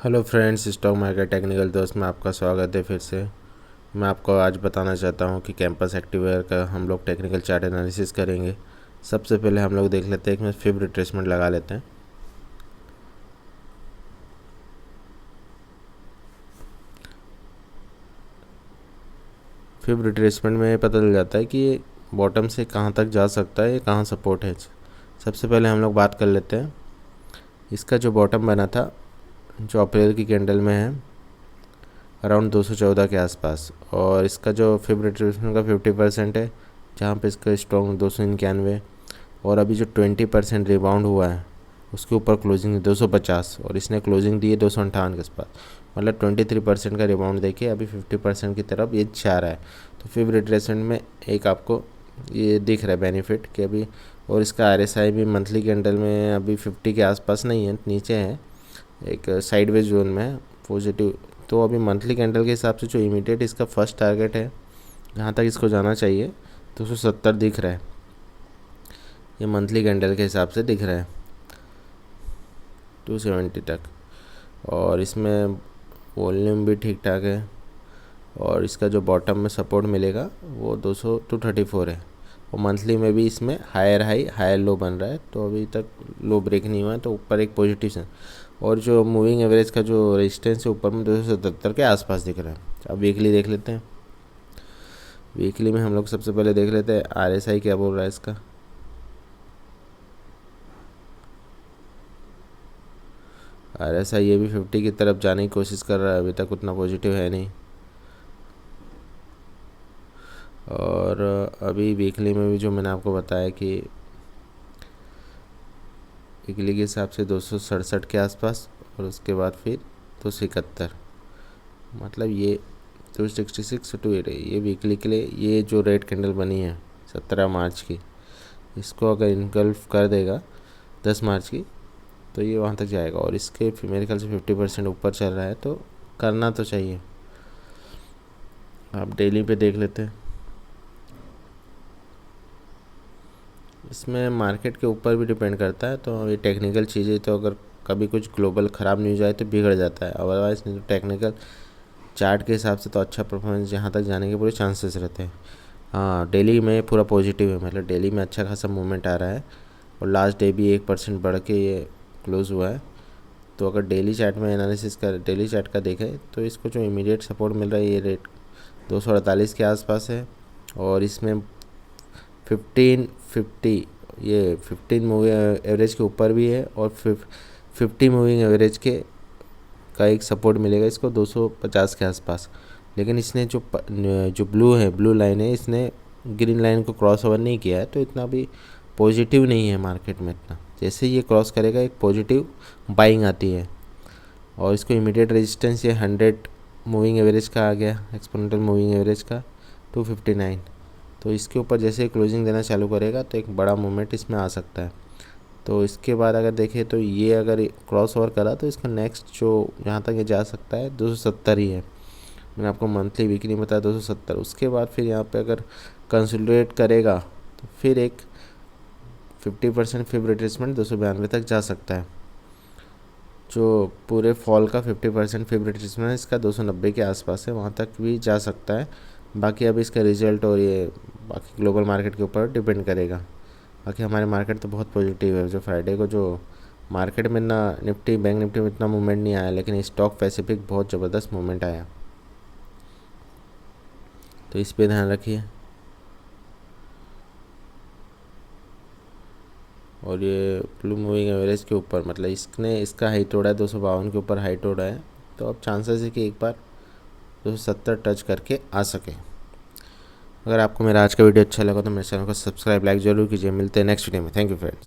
Hello friends, stock market technical दोस्त में आपका स्वागत है। फिर से मैं आपको आज बताना चाहता हूं कि कैंपस एक्टिवेयर का हम लोग टेक्निकल चार्ट एनालिसिस करेंगे। सबसे पहले हम लोग देख लेते हैं, एक में फिब रिट्रेसमेंट लगा लेते हैं। फिब रिट्रेसमेंट में पता चल जाता है कि ये बॉटम से कहां तक जा सकता है, कहां सपोर्ट है। सबसे पहले हम लोग बात कर लेते हैं, इसका जो बॉटम बना था जो अप्रैल की कैंडल में है अराउंड 214 के आसपास, और इसका जो फिब रिट्रेसमेंट का 50% है, जहाँ पे इसका स्ट्रॉन्ग 291, और अभी जो 20% रिबाउंड हुआ है उसके ऊपर क्लोजिंग 250, और इसने क्लोजिंग दी है 258 के आसपास। मतलब 23% का रिबाउंड देखिए, अभी 50% की तरफ ये जा रहा है। तो फिब रिट्रेसमेंट में एक आपको ये दिख रहा है बेनिफिट कि अभी, और इसका RSI भी मंथली कैंडल में अभी 50 के आसपास नहीं है, नीचे है, एक साइडवेज जोन में है, पॉजिटिव। तो अभी मंथली कैंडल के हिसाब से जो इमीडिएट इसका फर्स्ट टारगेट है, जहाँ तक इसको जाना चाहिए 270 दिख रहा है, ये मंथली कैंडल के हिसाब से दिख रहा है 270 तक। और इसमें वॉल्यूम भी ठीक ठाक है, और इसका जो बॉटम में सपोर्ट मिलेगा वो 234 है, और मंथली में भी इसमें हायर हाई हायर लो बन रहा है। तो अभी तक लो ब्रेक नहीं हुआ है, तो ऊपर एक पॉजिटिव है, और जो मूविंग एवरेज का जो रेजिस्टेंस है ऊपर में 277 के आसपास दिख रहा है। अब वीकली देख लेते हैं। वीकली में हम लोग सबसे पहले देख लेते हैं RSI क्या बोल रहा है इसका। RSI ये भी 50 की तरफ जाने की कोशिश कर रहा है, अभी तक उतना पॉजिटिव है नहीं। और अभी वीकली में भी जो मैंने आपको बताया कि वीकली के हिसाब से 267 के आसपास, और उसके बाद फिर 271, मतलब ये 266 टू 8 है। ये वीकली के लिए ये जो रेड कैंडल बनी है 17 मार्च की, इसको अगर इनगल्फ कर देगा 10 मार्च की, तो ये वहाँ तक जाएगा, और इसके मेरे ख्याल से 50% ऊपर चल रहा है, तो करना तो चाहिए। आप डेली पे देख लेते हैं, इसमें मार्केट के ऊपर भी डिपेंड करता है। तो ये टेक्निकल चीज़ें, तो अगर कभी कुछ ग्लोबल ख़राब न्यूज़ आए तो बिगड़ जाता है, अदरवाइज नहीं। तो टेक्निकल चार्ट के हिसाब से तो अच्छा परफॉर्मेंस जहाँ तक जाने के पूरे चांसेस रहते हैं। हाँ, डेली में पूरा पॉजिटिव है, मतलब डेली में अच्छा खासा मूवमेंट आ रहा है, और लास्ट डे भी 1% बढ़ के ये क्लोज़ हुआ है। तो अगर डेली चार्ट में एनालिसिस कर, डेली चार्ट का देखें, तो इसको जो इमीडिएट सपोर्ट मिल रहा है ये रेट 248 के आसपास है, और इसमें 1550, ये 15 मूविंग एवरेज के ऊपर भी है, और 50 मूविंग एवरेज के का एक सपोर्ट मिलेगा इसको 250 के आसपास। लेकिन इसने जो ब्लू लाइन है, इसने ग्रीन लाइन को क्रॉस ओवर नहीं किया है, तो इतना भी पॉजिटिव नहीं है मार्केट में इतना। जैसे ये क्रॉस करेगा एक पॉजिटिव बाइंग आती है, और इसको इमीडिएट रेजिस्टेंस ये 100 मूविंग एवरेज का आ गया, एक्सपोनेंशियल मूविंग एवरेज का 259। तो इसके ऊपर जैसे क्लोजिंग देना चालू करेगा तो एक बड़ा मूवमेंट इसमें आ सकता है। तो इसके बाद अगर देखें तो ये अगर क्रॉस ओवर करा तो इसका नेक्स्ट जो जहाँ तक ये जा सकता है 270 ही है। मैंने आपको मंथली वीकली बताया 270। उसके बाद फिर यहाँ पे अगर कंसोलिडेट करेगा तो फिर एक 50% फिब रिट्रेसमेंट 292 तक जा सकता है। जो पूरे फॉल का 50% फिब रिट्रेसमेंट इसका 290 के आसपास है, वहाँ तक भी जा सकता है। बाकी अब इसका रिजल्ट और ये बाकी ग्लोबल मार्केट के ऊपर डिपेंड करेगा। बाकी हमारे मार्केट तो बहुत पॉजिटिव है। जो फ्राइडे को जो मार्केट में ना निफ्टी बैंक निफ्टी में इतना मूवमेंट नहीं आया, लेकिन स्टॉक पैसिफिक बहुत ज़बरदस्त मूवमेंट आया, तो इस पे ध्यान रखिए। और ये ब्लू मूविंग एवरेज के ऊपर, मतलब इसका हाई तोड़ा है 252 के ऊपर हाई तोड़ा है, तो अब चांसेस है कि एक बार 270 टच करके आ सके। अगर आपको मेरा आज का वीडियो अच्छा लगा तो मेरे चैनल को सब्सक्राइब लाइक जरूर कीजिए। मिलते हैं नेक्स्ट वीडियो में। Thank you friends.